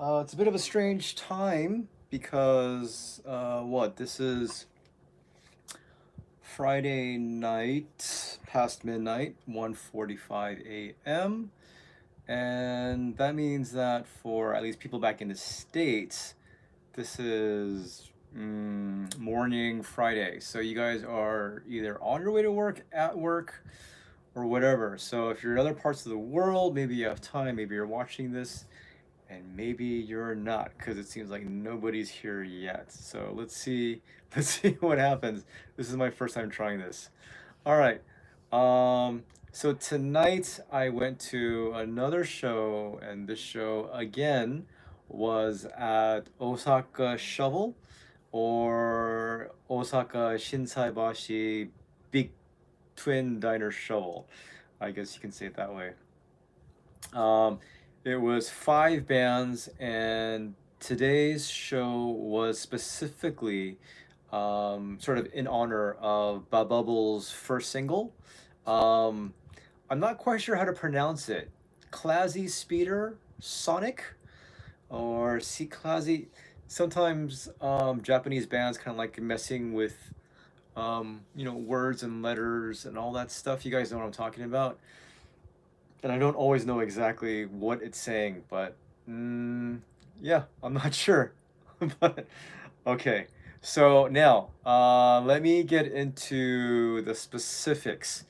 It's a bit of a strange time because this is Friday night, past midnight, 1:45 a.m. And that means that for at least people back in the States, this is morning Friday. So you guys are either on your way to work, at work, or whatever. So if you're in other parts of the world, maybe you have time, maybe you're watching this and maybe you're not because it seems like nobody's here yet. So let's see, let's see what happens. This is my first time trying this. All right. So tonight I went to another show, and this show again was at Osaka Shovel or Osaka Shinsaibashi Big Twin Diner Shovel. I guess you can say it that way. Um, it was five bands, and today's show was specifically sort of in honor of BabBubble's first single. Um, I'm not quite sure how to pronounce it. Classy Speeder Sonic or C Classy. Sometimes Japanese bands kind of like messing with words and letters and all that stuff. You guys know what I'm talking about, and I don't always know exactly what it's saying, but yeah, I'm not sure. But okay, so now let me get into the specifics.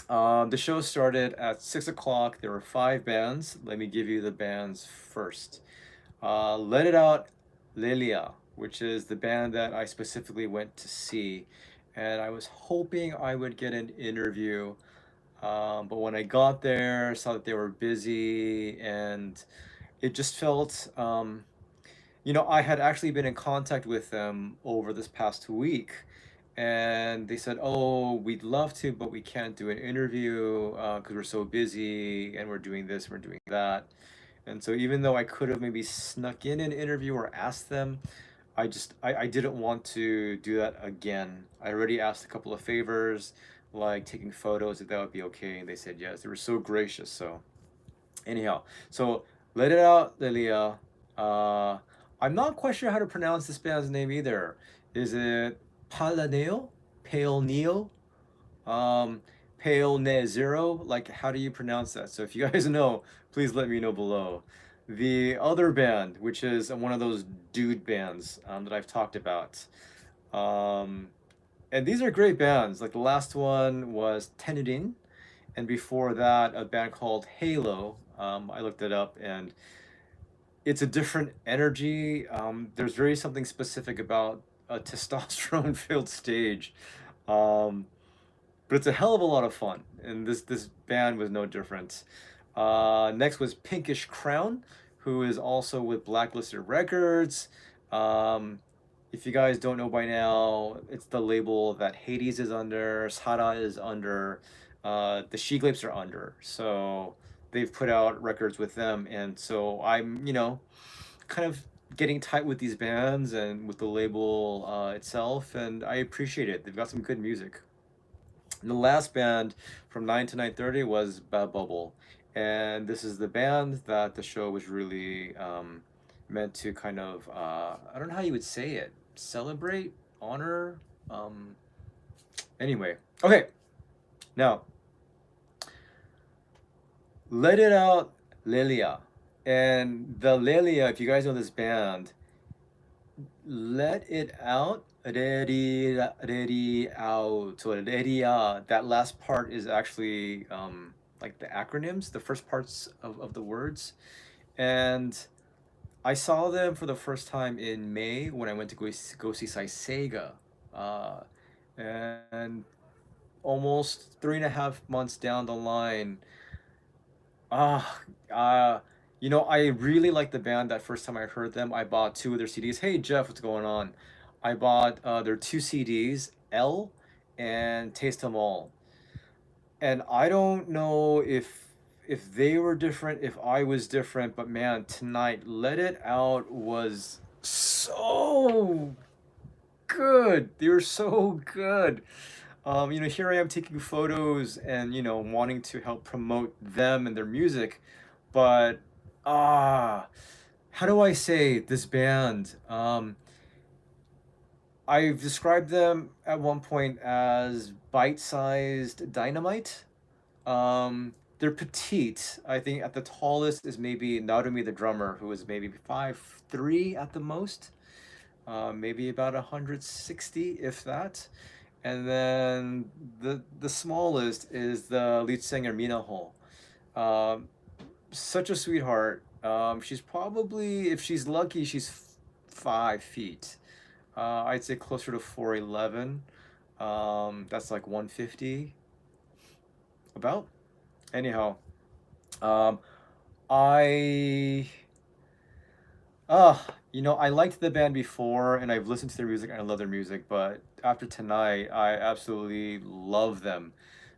The show started at 6 o'clock. There were five bands. Let me give you the bands first. Let It Out, Lelia, which is the band that I specifically went to see, and I was hoping I would get an interview, but when I got there, saw that they were busy, and it just felt, I had actually been in contact with them over this past week, and they said, "Oh, we'd love to, but we can't do an interview because we're so busy, and we're doing this, we're doing that." And so, even though I could have maybe snuck in an interview or asked them, I didn't want to do that again. I already asked a couple of favors, like taking photos, if that would be okay, and they said yes. They were so gracious. So anyhow, so Let It Out, Lilia. Uh, I'm not quite sure how to pronounce this band's name either. Is it PaleNEO? PaleNEO? Um, PaleNe0? Like, how do you pronounce that? So if you guys know, please let me know below. The other band, which is one of those dude bands that I've talked about. Um, and these are great bands. Like the last one was Tenedin, and before that, a band called Halo. I looked it up, and it's a different energy. There's very something specific about a testosterone-filled stage. Um, but it's a hell of a lot of fun, and this band was no different. Next was Pinkish Crown, who is also with Blacklisted Records. Um, if you guys don't know by now, it's the label that Hades is under, Sara is under, the She Glapes are under. So they've put out records with them, and so I'm, kind of getting tight with these bands and with the label itself, and I appreciate it. They've got some good music. And the last band from 9 to 9:30 was BabBubble. And this is the band that the show was really meant to kind of, I don't know how you would say it, celebrate, honor. Um, anyway, okay, now, Let It Out, Lelia. And the Lelia, if you guys know this band, Let It Out, ready out. So ready out. That last part is actually like the acronyms, the first parts of the words. And I saw them for the first time in May when I went to go see Sega. Uh, and almost 3.5 months down the line, Ah, uh, I really liked the band that first time I heard them. I bought two of their CDs. Hey, Jeff, what's going on? I bought their two CDs, L and Taste 'Em All. And I don't know if they were different, if I was different, but man, tonight, Let It Out was so good. They were so good. Here I am taking photos and, wanting to help promote them and their music, but ah, how do I say this band? I've described them at one point as bite-sized dynamite. They're petite. I think at the tallest is maybe Narumi the drummer, who is maybe 5'3" at the most, maybe about 160, if that. And then the smallest is the lead singer Minaho. Um, Such a sweetheart. She's probably, if she's lucky, she's 5 feet. I'd say closer to 4'11". That's like 150 about. Anyhow, um, I I liked the band before, and I've listened to their music and I love their music, but after tonight, I absolutely love them.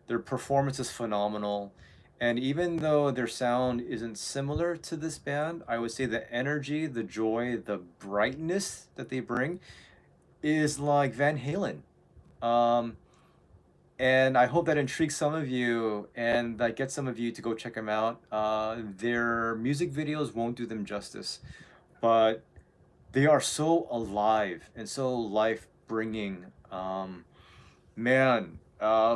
Their performance is phenomenal, and even though their sound isn't similar to this band, I would say the energy, the joy, the brightness that they bring is like Van Halen. Um, and I hope that intrigues some of you and that gets some of you to go check them out. Their music videos won't do them justice, but they are so alive and so life bringing. Man,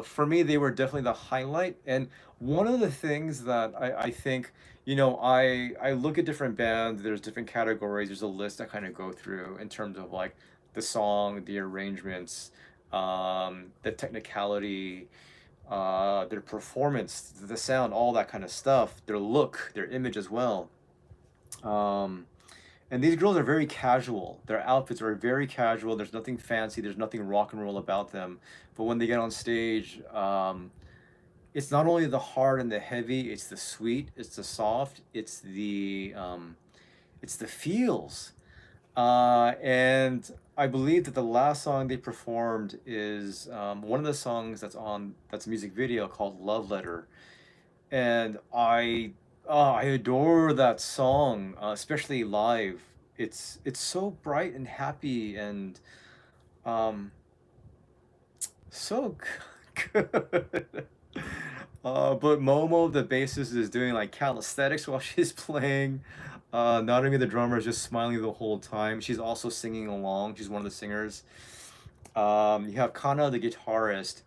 for me, they were definitely the highlight. And one of the things that I think, I look at different bands, there's different categories, there's a list I kind of go through in terms of like the song, the arrangements, the technicality, their performance, the sound, all that kind of stuff, their look, their image as well. Um, and these girls are very casual. Their outfits are very casual. There's nothing fancy. There's nothing rock and roll about them. But when they get on stage, it's not only the hard and the heavy. It's the sweet. It's the soft. It's the feels. And I believe that the last song they performed is one of the songs that's a music video called "Love Letter," and I adore that song, especially live. It's so bright and happy and um so good. But Momo, the bassist, is doing like calisthenics while she's playing. Not the drummer is just smiling the whole time. She's also singing along. She's one of the singers. You have Kana, the guitarist,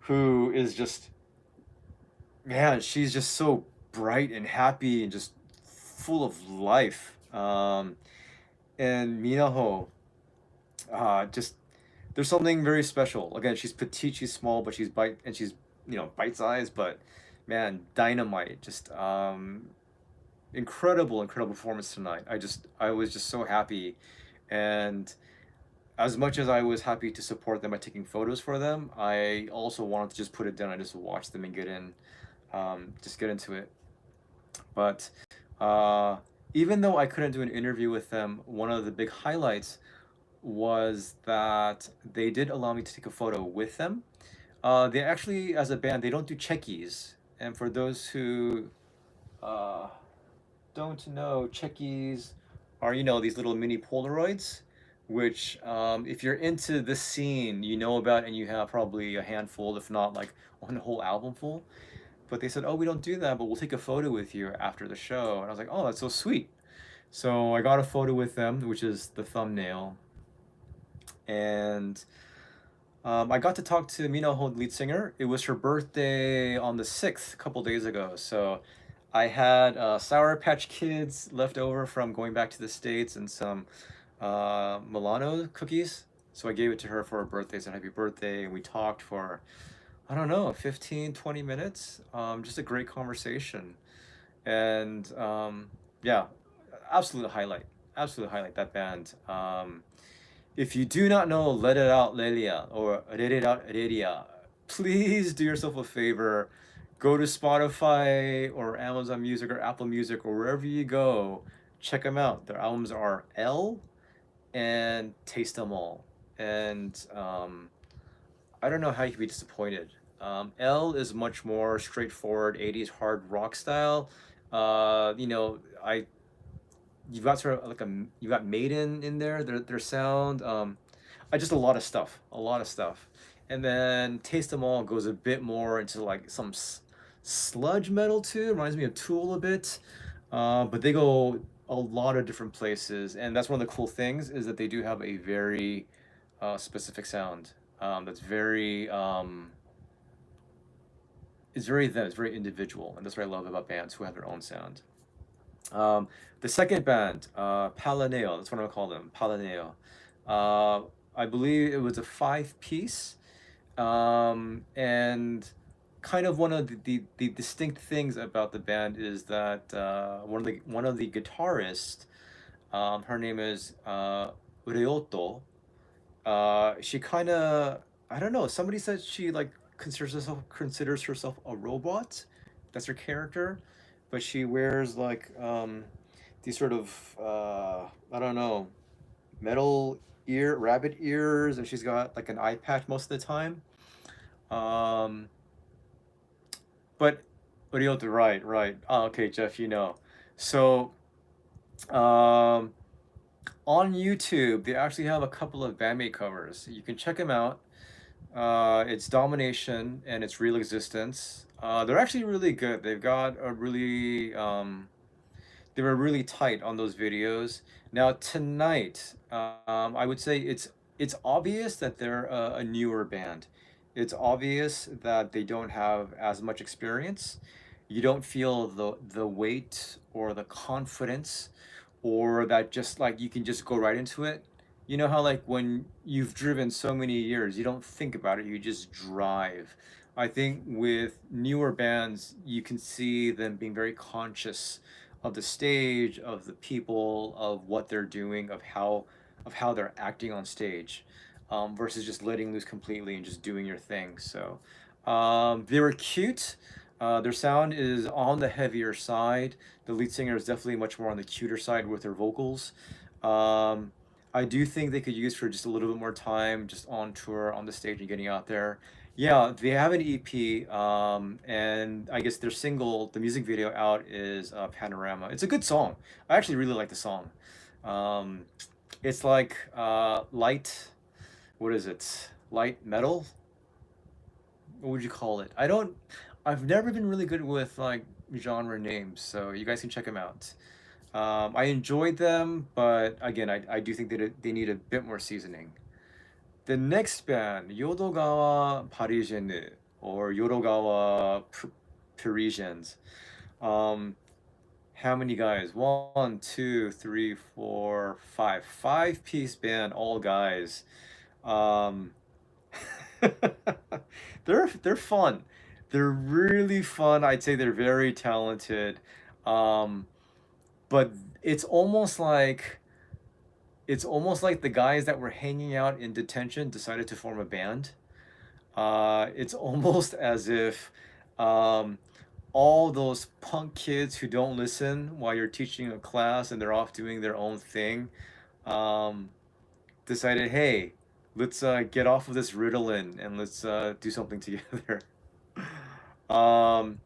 who is just, man, she's just so bright and happy and just full of life. And Minaho, just there's something very special. Again, she's petite, she's small, but she's bite sized. But man, dynamite! Just incredible, incredible performance tonight. I was just so happy, and as much as I was happy to support them by taking photos for them, I also wanted to just put it down and just watch them and just get into it. But uh, even though I couldn't do an interview with them, one of the big highlights was that they did allow me to take a photo with them. They actually, as a band, they don't do checkies. And for those who uh, don't know, checkies are, these little mini Polaroids, which, if you're into this scene, you know about and you have probably a handful, if not like one whole album full. But they said, "Oh, we don't do that, but we'll take a photo with you after the show." And I was like, "Oh, that's so sweet." So I got a photo with them, which is the thumbnail. And I got to talk to Mina Ho, the lead singer. It was her birthday on the 6th, a couple days ago. So I had Sour Patch Kids left over from going back to the States and some Milano cookies. So I gave it to her for her birthday, said happy birthday. And we talked for, I don't know, 15, 20 minutes. Just a great conversation. And yeah, absolute highlight. Absolute highlight, that band. If you do not know Let It Out Lelia or Let It Out Lelia, please do yourself a favor. Go to Spotify or Amazon Music or Apple Music or wherever you go. Check them out. Their albums are L and Taste Them All. And I don't know how you could be disappointed. L is much more straightforward 80s hard rock style. I you've got sort of like you got Maiden in there. Their sound. I just a lot of stuff. And then Taste Them All goes a bit more into like some sludge metal too. Reminds me of Tool a bit. But they go a lot of different places, and that's one of the cool things is that they do have a very specific sound that's very it's very them, it's very individual, and that's what I love about bands who have their own sound. Um, the second band, PaleNeo, that's what I'm gonna call them, PaleNeo. Uh, I believe it was a five-piece, and kind of one of the distinct things about the band is that one of the guitarists, her name is Ryoto. She kind of, I don't know. Somebody said she like considers herself a robot. That's her character, but she wears like these sort of I don't know, metal rabbit ears, and she's got like an eye patch most of the time. Um, but Ryoto, right, right. Oh, okay, Jeff, you know. So um, on YouTube, they actually have a couple of bandmate covers. You can check them out. It's Domination and it's Real Existence. They're actually really good. They've got a really, they were really tight on those videos. Now tonight, I would say it's obvious that they're a newer band. It's obvious that they don't have as much experience. You don't feel the weight or the confidence, or that just like you can just go right into it. You know how like when you've driven so many years, you don't think about it, you just drive. I think with newer bands, you can see them being very conscious of the stage, of the people, of what they're doing, of how they're acting on stage, versus just letting loose completely and just doing your thing. So they were cute. Their sound is on the heavier side. The lead singer is definitely much more on the cuter side with her vocals. Um, I do think they could use for just a little bit more time, just on tour, on the stage, and getting out there. Yeah, they have an EP, and I guess their single, the music video out is Panorama. It's a good song. I actually really like the song. Um, it's like light, what is it? Light metal? What would you call it? I've never been really good with like genre names, so you guys can check them out. I enjoyed them, but again, I do think that they need a bit more seasoning. The next band, Yodogawa Parisienne, or Yodogawa Parisians. Um, how many guys? One, two, three, four, five. Five-piece band, all guys. Um, they're fun. They're really fun. I'd say they're very talented. Um, but it's almost like the guys that were hanging out in detention decided to form a band. It's almost as if um, all those punk kids who don't listen while you're teaching a class and they're off doing their own thing, um, decided, hey, let's get off of this Ritalin and let's do something together. Um,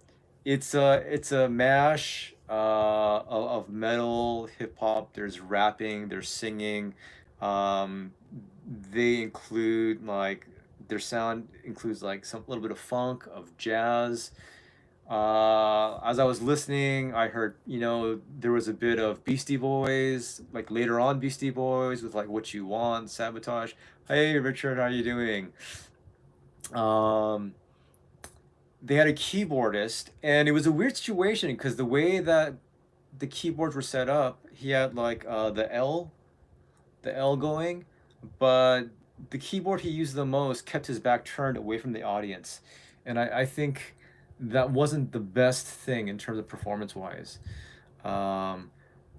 it's a mash of metal, hip hop. There's rapping, there's singing. Um, they include like their sound includes like some little bit of funk, of jazz. As I was listening, I heard, you know, there was a bit of Beastie Boys, like later on Beastie Boys with like What You Want, Sabotage. Hey Richard, how you doing? Um, they had a keyboardist, and it was a weird situation because the way that the keyboards were set up, he had like the L going, but the keyboard he used the most kept his back turned away from the audience, and I think that wasn't the best thing in terms of performance wise. Um,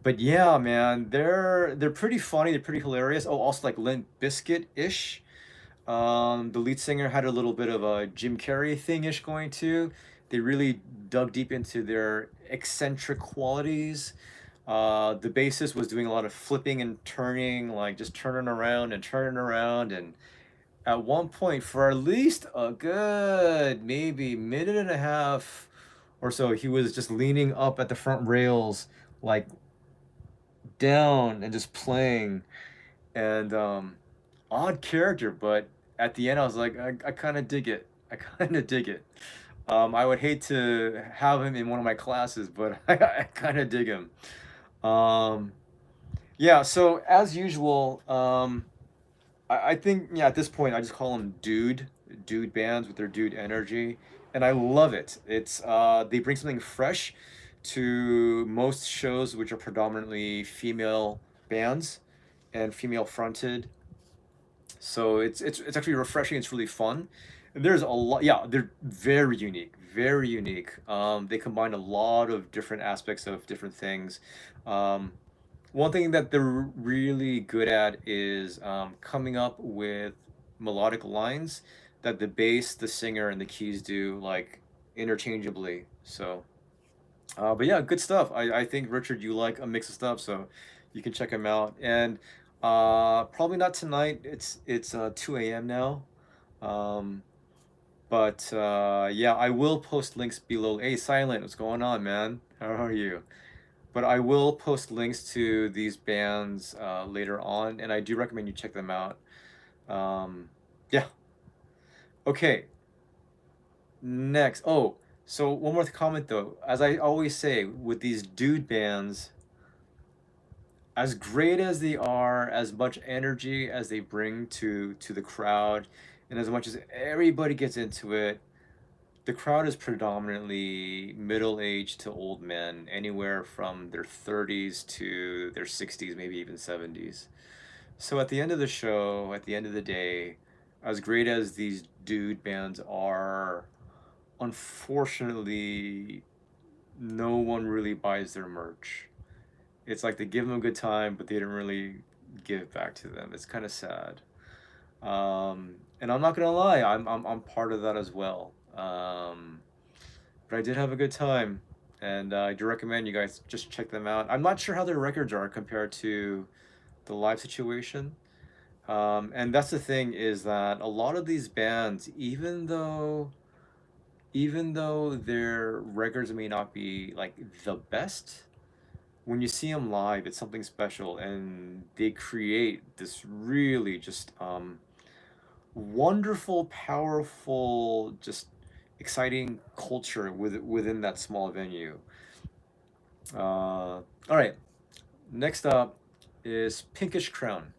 but yeah, man, they're pretty funny. They're pretty hilarious. Oh, also like Limp Bizkit ish. The lead singer had a little bit of a Jim Carrey thing-ish going too. They really dug deep into their eccentric qualities. The bassist was doing a lot of flipping and turning, like just turning around, and at one point, for at least a good maybe minute and a half or so, he was just leaning up at the front rails, like down and just playing. And odd character, but at the end, I was like, I kind of dig it. I kind of dig it. I would hate to have him in one of my classes, but I kind of dig him. Um, yeah, so as usual, I think yeah at this point I just call them dude bands with their dude energy, and I love it. It's they bring something fresh to most shows which are predominantly female bands and female fronted. So it's actually refreshing. It's really fun. And there's a lot. Yeah, they're very unique, very unique. They combine a lot of different aspects of different things. Um, One thing that they're really good at is coming up with melodic lines that the bass, the singer, and the keys do like interchangeably. So, but yeah, good stuff. I think Richard, you like a mix of stuff, so you can check him out. And probably not tonight. It's 2 a.m. now. Um, but yeah, I will post links below. Hey, Silent, what's going on, man? How are you? But I will post links to these bands later on, and I do recommend you check them out. Yeah. Okay. Next. Oh, so one more comment though. As I always say, with these dude bands, as great as they are, as much energy as they bring to the crowd, and as much as everybody gets into it, the crowd is predominantly middle-aged to old men, anywhere from their 30s to their 60s, maybe even 70s. So at the end of the show, at the end of the day, as great as these dude bands are, unfortunately, no one really buys their merch. It's like they give them a good time, but they didn't really give back to them. It's kind of sad. And I'm not gonna lie, I'm part of that as well. But I did have a good time, and I do recommend you guys just check them out. I'm not sure how their records are compared to the live situation. And that's the thing is that a lot of these bands, even though their records may not be like the best, when you see them live, it's something special, and they create this really just wonderful, powerful, just exciting culture within that small venue. All right, next up is Pinkish Crown.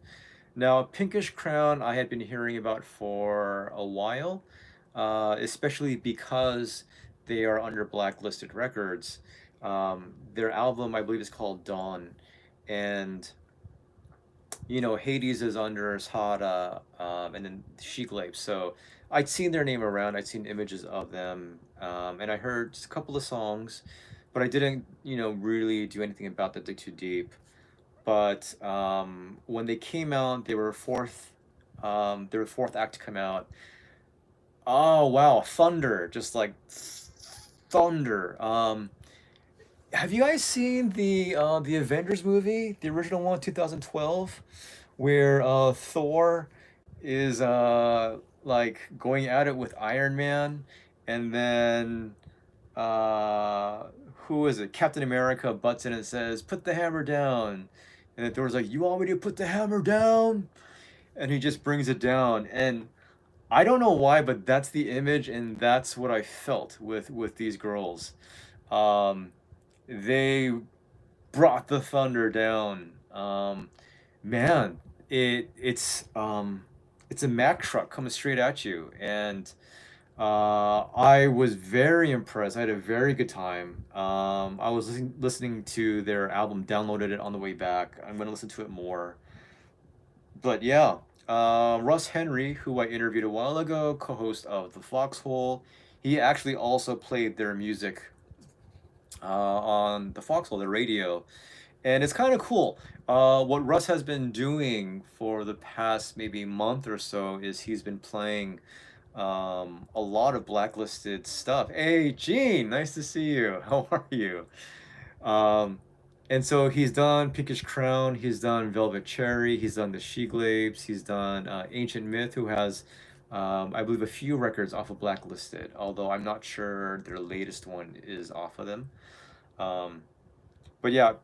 Now, Pinkish Crown, I had been hearing about for a while, especially because they are under blacklisted records. Their album, I believe, is called Dawn, and Hades is under Shada, and then She Glaive. So I'd seen their name around. I'd seen images of them, and I heard just a couple of songs, but I didn't, really do anything about that dig too deep. But when they came out, they were fourth. They were fourth act to come out. Oh wow, thunder! Just like thunder. Have you guys seen the Avengers movie, the original one, 2012, where Thor is like going at it with Iron Man, and then uh who is it? Captain America butts in and says, "Put the hammer down," and then Thor's like, "You want me to put the hammer down?" And he just brings it down, and I don't know why, but that's the image, and that's what I felt with these girls. Um, they brought the thunder down. Man, it's a Mack truck coming straight at you, and I was very impressed. I had a very good time. I was listening to their album, downloaded it on the way back. I'm gonna listen to it more. But yeah, Russ Henry, who I interviewed a while ago, co-host of The Foxhole, he actually also played their music on The Foxhole, the radio. And it's kind of cool. What Russ has been doing for the past maybe month or so is he's been playing a lot of blacklisted stuff. Hey, Gene, nice to see you. How are you? Um, and so he's done Pinkish Crown, he's done Velvet Cherry, he's done the She Glabes, he's done Ancient Myth, who has, I believe, a few records off of Blacklisted, although I'm not sure their latest one is off of them. Um, but yeah,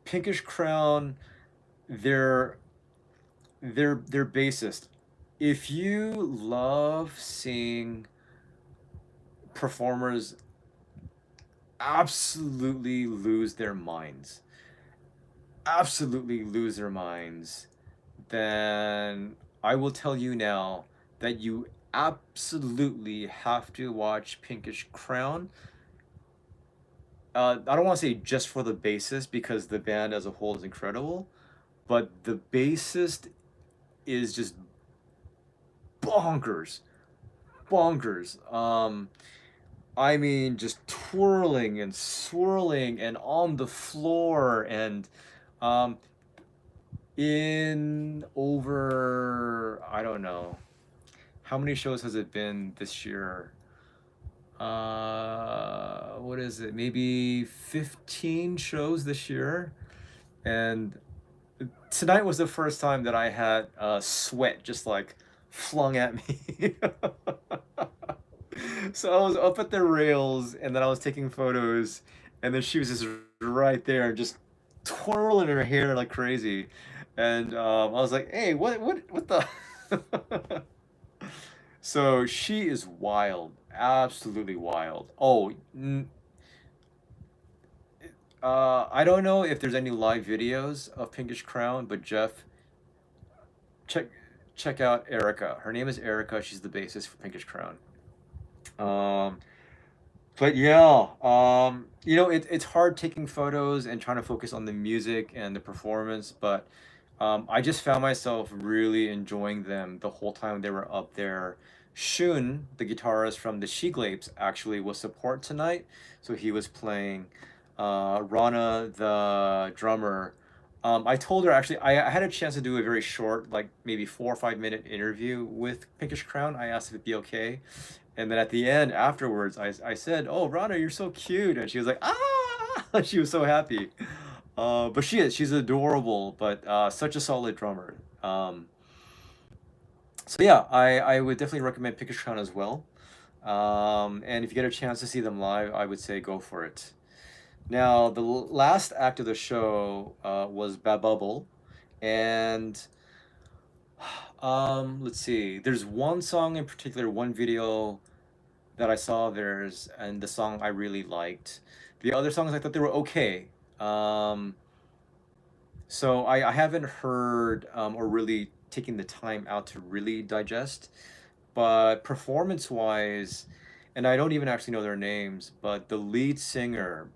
Pinkish Crown, they're they're bassist. If you love seeing performers absolutely lose their minds, absolutely lose their minds, then I will tell you now that you absolutely have to watch Pinkish Crown. I don't want to say just for the bassist because the band as a whole is incredible, but the bassist is just bonkers, bonkers. I mean, just twirling and swirling and on the floor and um, in over, I don't know, how many shows has it been this year? What is it? Maybe 15 shows this year. And tonight was the first time that I had sweat just like flung at me. So I was up at the rails and then I was taking photos and then she was just right there just twirling her hair like crazy. And I was like, "Hey, what the?" So she is wild, absolutely wild. Oh, I don't know if there's any live videos of Pinkish Crown, but Jeff, check check out Erica. Her name is Erica. She's the bassist for Pinkish Crown. Um, but yeah, it's hard taking photos and trying to focus on the music and the performance, but I just found myself really enjoying them the whole time they were up there. Shun, the guitarist from the She-Glapes, actually was support tonight, so he was playing. Rana, the drummer, I told her actually I had a chance to do a very short, like maybe 4 or 5 minute interview with Pinkish Crown. I asked if it'd be okay, and then at the end afterwards, I said, "Oh, Rana, you're so cute," and she was like, "Ah!" She was so happy. But she's adorable, but such a solid drummer. So yeah, I would definitely recommend Pinkish Crown as well. And if you get a chance to see them live, I would say go for it. Now, the last act of the show was BabBubble, and let's see. There's one song in particular, one video that I saw of theirs, and the song I really liked. The other songs I thought they were okay. Um, so I haven't heard or really taken the time out to really digest, but performance-wise, and I don't even actually know their names, but the lead singer,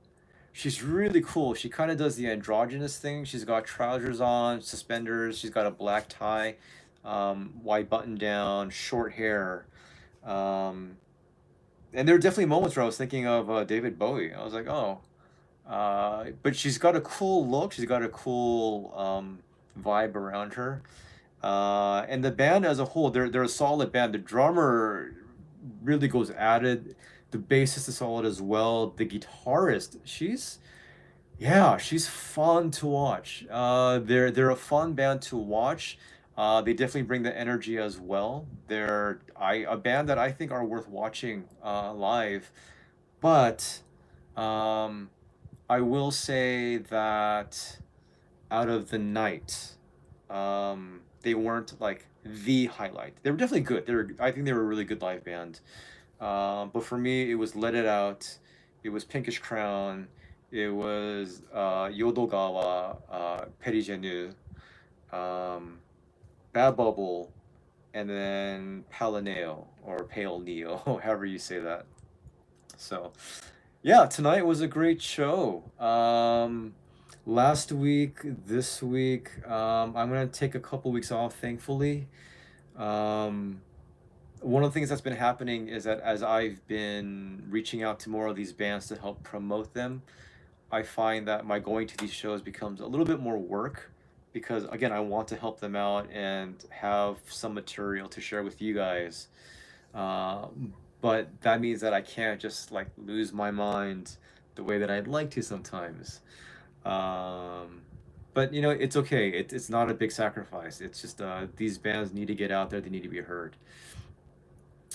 she's really cool. She kind of does the androgynous thing. She's got trousers on, suspenders. She's got a black tie, white button down, short hair. Um, and there were definitely moments where I was thinking of David Bowie. I was like, oh, but she's got a cool look. She's got a cool vibe around her. And the band as a whole, they're a solid band. The drummer really goes at it. The bassist is solid as well. The guitarist, she's fun to watch. They're a fun band to watch. They definitely bring the energy as well. They're a band that I think are worth watching live. But um, I will say that out of the night, they weren't like the highlight. They were definitely good. I think they were a really good live band. But for me, it was Let It Out, it was Pinkish Crown, it was YODOGAWA, PARISIENNE, um, BabBubble, and then PaleNEO or PaleNeo, however you say that. So, yeah, tonight was a great show. Last week, this week, I'm gonna take a couple weeks off, thankfully. Um, One of the things that's been happening is that as I've been reaching out to more of these bands to help promote them, I find that my going to these shows becomes a little bit more work because again, I want to help them out and have some material to share with you guys. Uh, but that means that I can't just like lose my mind the way that I'd like to sometimes. Um, but it's okay. It's not a big sacrifice. It's just these bands need to get out there. They need to be heard.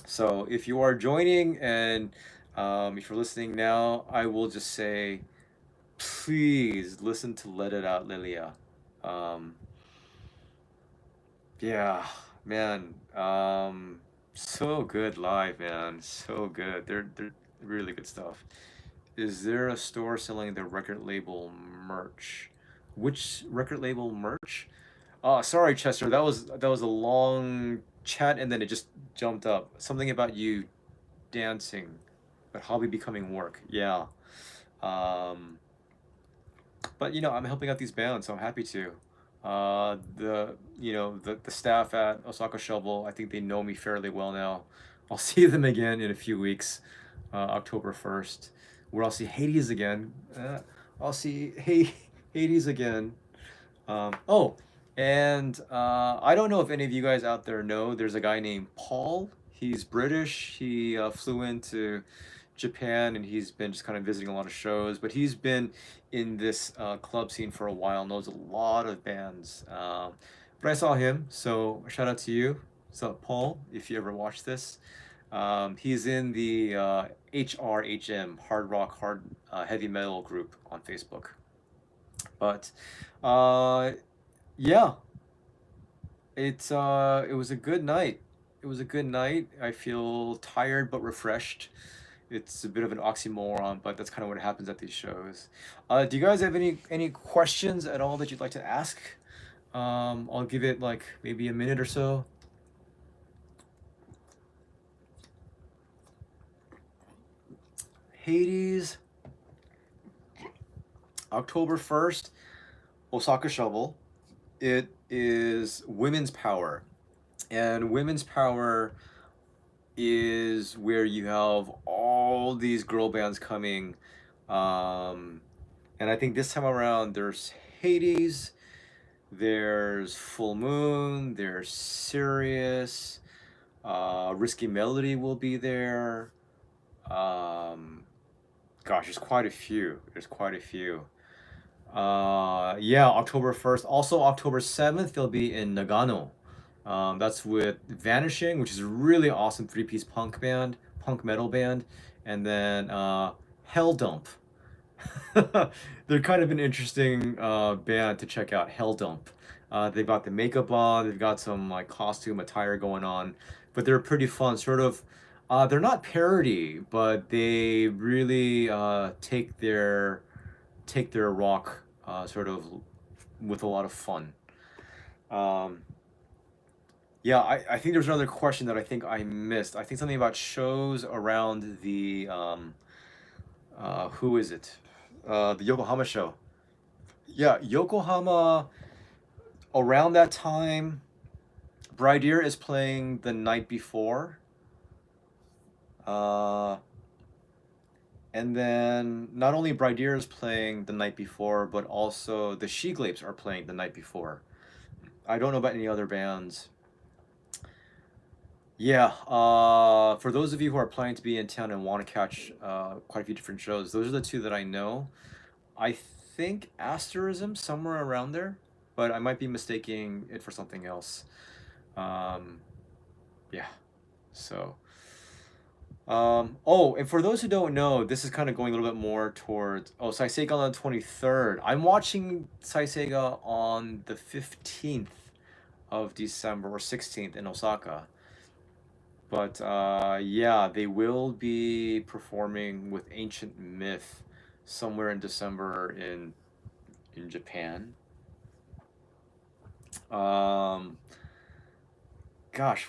So if you are joining and if you're listening now, I will just say, please listen to Let It Out, Lilia. Um, yeah, man. So good live, man. So good. They're really good stuff. Is there a store selling the record label merch? Which record label merch? Sorry, Chester. That was a long chat, and then it just jumped up. Something about you dancing, but hobby becoming work. Yeah. Um, but I'm helping out these bands, so I'm happy to. The staff at Osaka Shovel, I think they know me fairly well now. I'll see them again in a few weeks, October 1st, where I'll see Hades again. I'll see Hades again. Oh, and I don't know if any of you guys out there know, there's a guy named Paul. He's British. He flew into Japan and he's been just kind of visiting a lot of shows, but he's been in this club scene for a while, knows a lot of bands. But I saw him, so shout out to you. So Paul, if you ever watch this, he's in the HRHM, hard rock, heavy metal group on Facebook. But uh, yeah, it was a good night. It was a good night. I feel tired but refreshed. It's a bit of an oxymoron, but that's kind of what happens at these shows. Do you guys have any questions at all that you'd like to ask? I'll give it like maybe a minute or so. Hades, October 1st, Osaka Shovel. It is Women's Power. And Women's Power is where you have all these girl bands coming. And I think this time around there's Hades, there's Full Moon, there's Sirius, Risky Melody will be there. Gosh, there's quite a few. There's quite a few. Yeah, October 1st. Also, October 7th, they'll be in Nagano. That's with Vanishing, which is a really awesome three-piece punk metal band. And then Hell Dump. They're kind of an interesting band to check out, Hell Dump. They've got the makeup on, they've got some like costume attire going on, but they're pretty fun. Sort of, they're not parody, but they really take their rock sort of with a lot of fun. Yeah, I think there's another question that I think I missed. I think something about shows around the who is it? The Yokohama show. Yeah, Yokohama around that time. Brideer is playing the night before. And then not only Brideer is playing the night before, but also the She Glapes are playing the night before. I don't know about any other bands. Yeah, for those of you who are planning to be in town and want to catch quite a few different shows, those are the two that I know. I think Asterism somewhere around there, but I might be mistaking it for something else. Yeah, so. Oh, and for those who don't know, this is kind of going a little bit more towards, Saiseiga on the 23rd. I'm watching Saiseiga on the 15th of December or 16th in Osaka. But yeah, they will be performing with Ancient Myth somewhere in December in Japan. Gosh,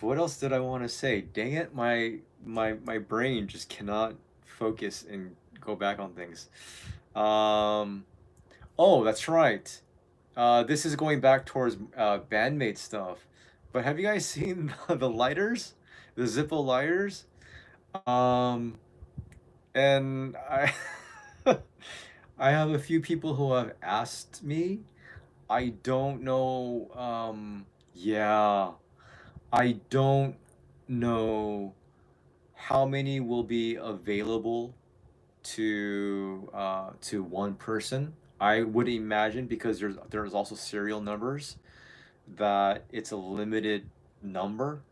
what else did I want to say? Dang it, my brain just cannot focus and go back on things. Oh, that's right. This is going back towards bandmate stuff. But have you guys seen the lighters? The Zippo lighters? Um, and I have a few people who have asked me. I don't know. Yeah, I don't know how many will be available to one person. I would imagine because there's also serial numbers that it's a limited number.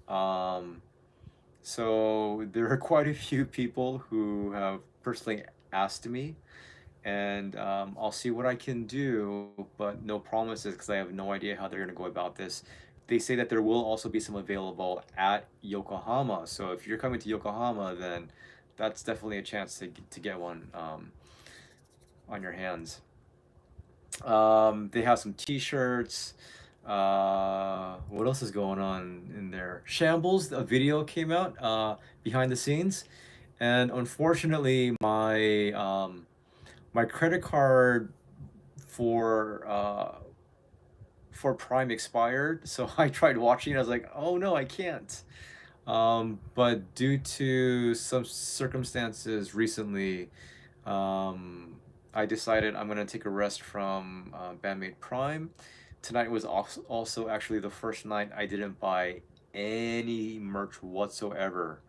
Um, so there are quite a few people who have personally asked me, and I'll see what I can do, but no promises because I have no idea how they're going to go about this. They say that there will also be some available at Yokohama. So if you're coming to Yokohama, then that's definitely a chance to get one on your hands. They have some t-shirts. What else is going on in there? Shambles, a video came out behind the scenes, and unfortunately my credit card for for Prime expired, so I tried watching it. I was like, oh no, I can't. But due to some circumstances recently, I decided I'm gonna take a rest from Bandmate Prime. Tonight was also actually the first night I didn't buy any merch whatsoever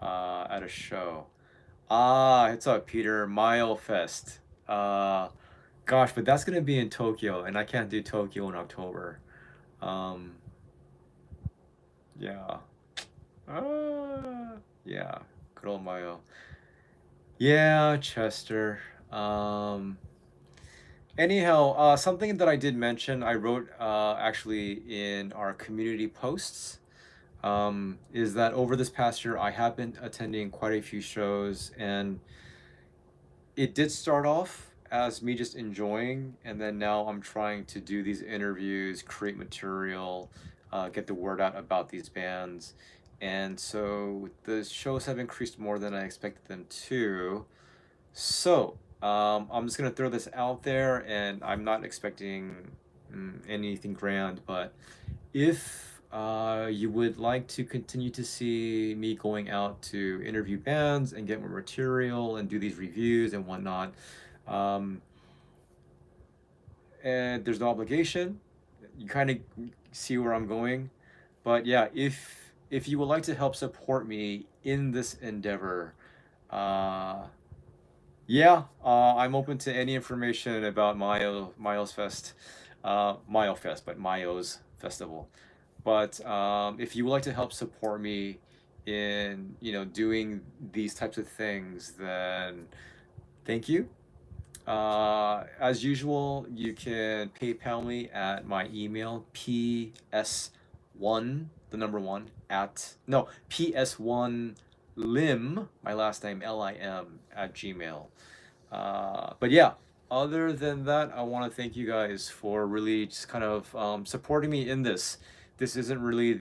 at a show. Ah, it's up, Peter. Mile Fest. Gosh, but that's gonna be in Tokyo, and I can't do Tokyo in October. Um, yeah. Yeah. Good old Mayo. Yeah, Chester. Um, Anyhow, something that I did mention, I wrote actually in our community posts, is that over this past year, I have been attending quite a few shows, and it did start off as me just enjoying, and then now I'm trying to do these interviews, create material, get the word out about these bands. And so the shows have increased more than I expected them to. So, I'm just gonna throw this out there, and I'm not expecting anything grand, but if you would like to continue to see me going out to interview bands and get more material and do these reviews and whatnot, um, and there's no obligation, you kind of see where I'm going. But yeah, if you would like to help support me in this endeavor, uh, yeah, I'm open to any information about Miles Fest, Mile Fest, but Mayo's festival. But if you would like to help support me in, doing these types of things, then thank you. As usual, you can PayPal me at my email, ps1, the number one, at, no, ps1 lim, my last name, lim, at Gmail. But yeah, other than that, I want to thank you guys for really just kind of supporting me in this. This isn't really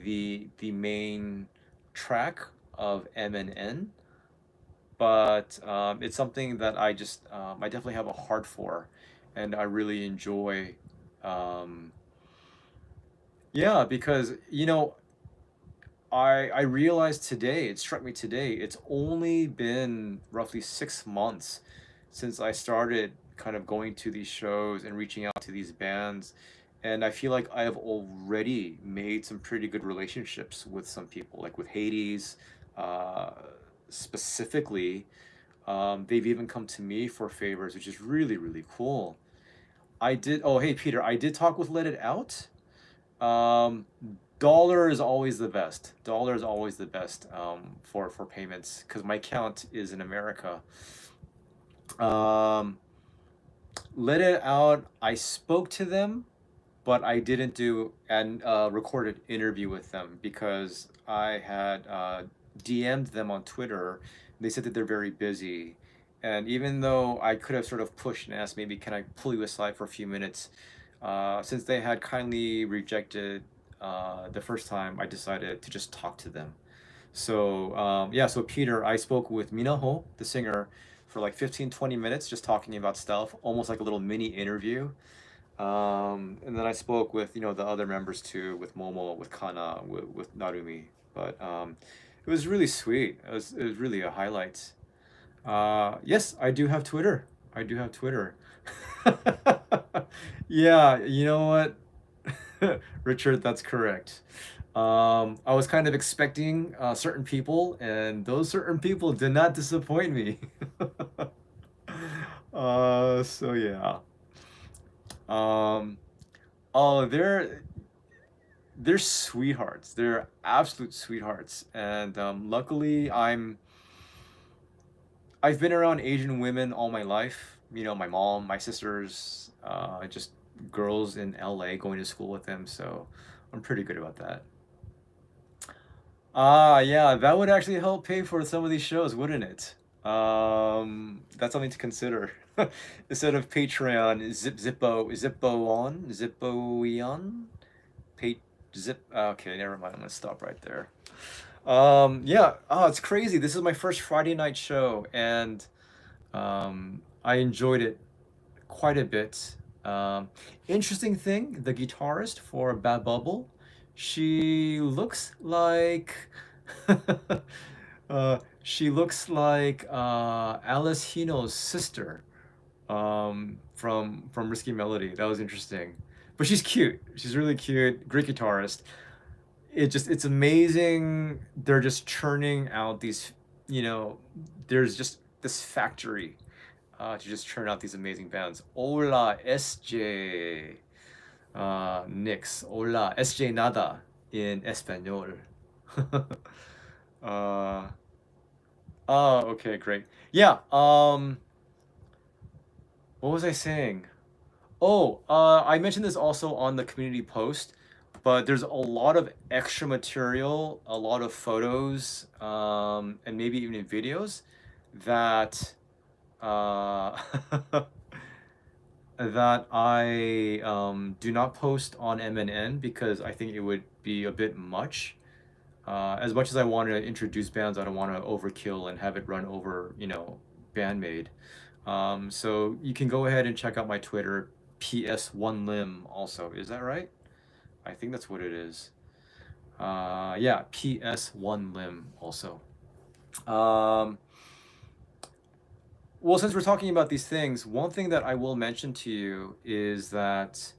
the main track of MNN, but it's something that I definitely have a heart for, and I really enjoy. Um, yeah, because I realized today, it struck me today, it's only been roughly 6 months since I started kind of going to these shows and reaching out to these bands. And I feel like I have already made some pretty good relationships with some people, like with Hades, uh, specifically. They've even come to me for favors, which is really, really cool. Oh, hey, Peter, I did talk with Let It Out. Um, Dollar is always the best. Dollar is always the best for payments because my account is in America. Um, Let It Out. I spoke to them, but I didn't do an recorded interview with them because I had DM'd them on Twitter. They said that they're very busy. And even though I could have sort of pushed and asked, maybe can I pull you aside for a few minutes, since they had kindly rejected the first time, I decided to just talk to them. So yeah, so Peter, I spoke with Minaho, the singer, for like 15-20 minutes, just talking about stuff, almost like a little mini interview. And then I spoke with, the other members too, with Momo, with Kana, with Narumi. But it was really sweet. It was really a highlight. Yes, I do have Twitter. I do have Twitter. Yeah, you know what? Richard, that's correct. I was kind of expecting certain people, and those certain people did not disappoint me. So yeah. Um, oh, they're sweethearts. They're absolute sweethearts, and luckily I've been around Asian women all my life. My mom, my sisters, just girls in LA going to school with them. So I'm pretty good about that. Ah, yeah, that would actually help pay for some of these shows, wouldn't it? That's something to consider. Instead of Patreon, Zippo-eon, Zip. Okay, never mind. I'm gonna stop right there. Yeah. Oh, it's crazy. This is my first Friday night show, and I enjoyed it quite a bit. Interesting thing, the guitarist for BabBubble, she looks like Alice Hino's sister from Risky Melody. That was interesting. But she's cute. She's really cute. Great guitarist. It's amazing. They're just churning out these, you know, there's just this factory to just churn out these amazing bands. Hola, SJ. Nix. Hola, SJ nada in español. uh, oh, okay, great. Yeah, what was I saying? Oh, I mentioned this also on the community post, but there's a lot of extra material, a lot of photos, and maybe even videos that uh, that I do not post on MNN because I think it would be a bit much. As much as I want to introduce bands, I don't want to overkill and have it run over, you know, Bandmade. So you can go ahead and check out my Twitter, PS1lim also. Is that right? I think that's what it is. Yeah, PS1lim also. Um, well, since we're talking about these things, one thing that I will mention to you is that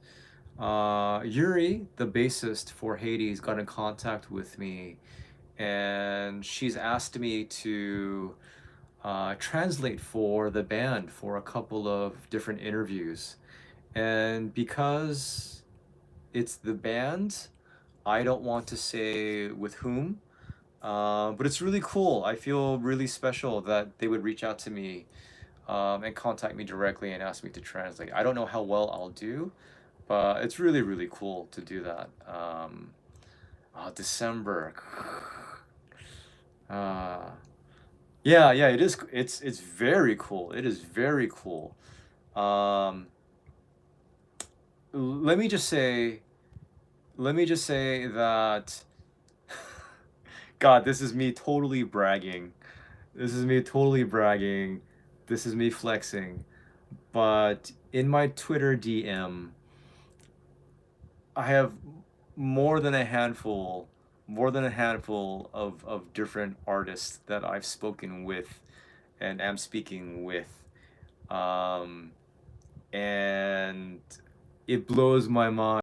Yuri, the bassist for Hades, got in contact with me, and she's asked me to translate for the band for a couple of different interviews. And because it's the band, I don't want to say with whom, but it's really cool. I feel really special that they would reach out to me and contact me directly and ask me to translate. I don't know how well I'll do, but it's really, really cool to do that. December. Uh, yeah, yeah, it is. It's very cool. It is very cool. Um, let me just say, let me just say that, God, this is me totally bragging. This is me totally bragging. This is me flexing. But in my Twitter DM, I have more than a handful, more than a handful of different artists that I've spoken with and am speaking with. Um, and it blows my mind.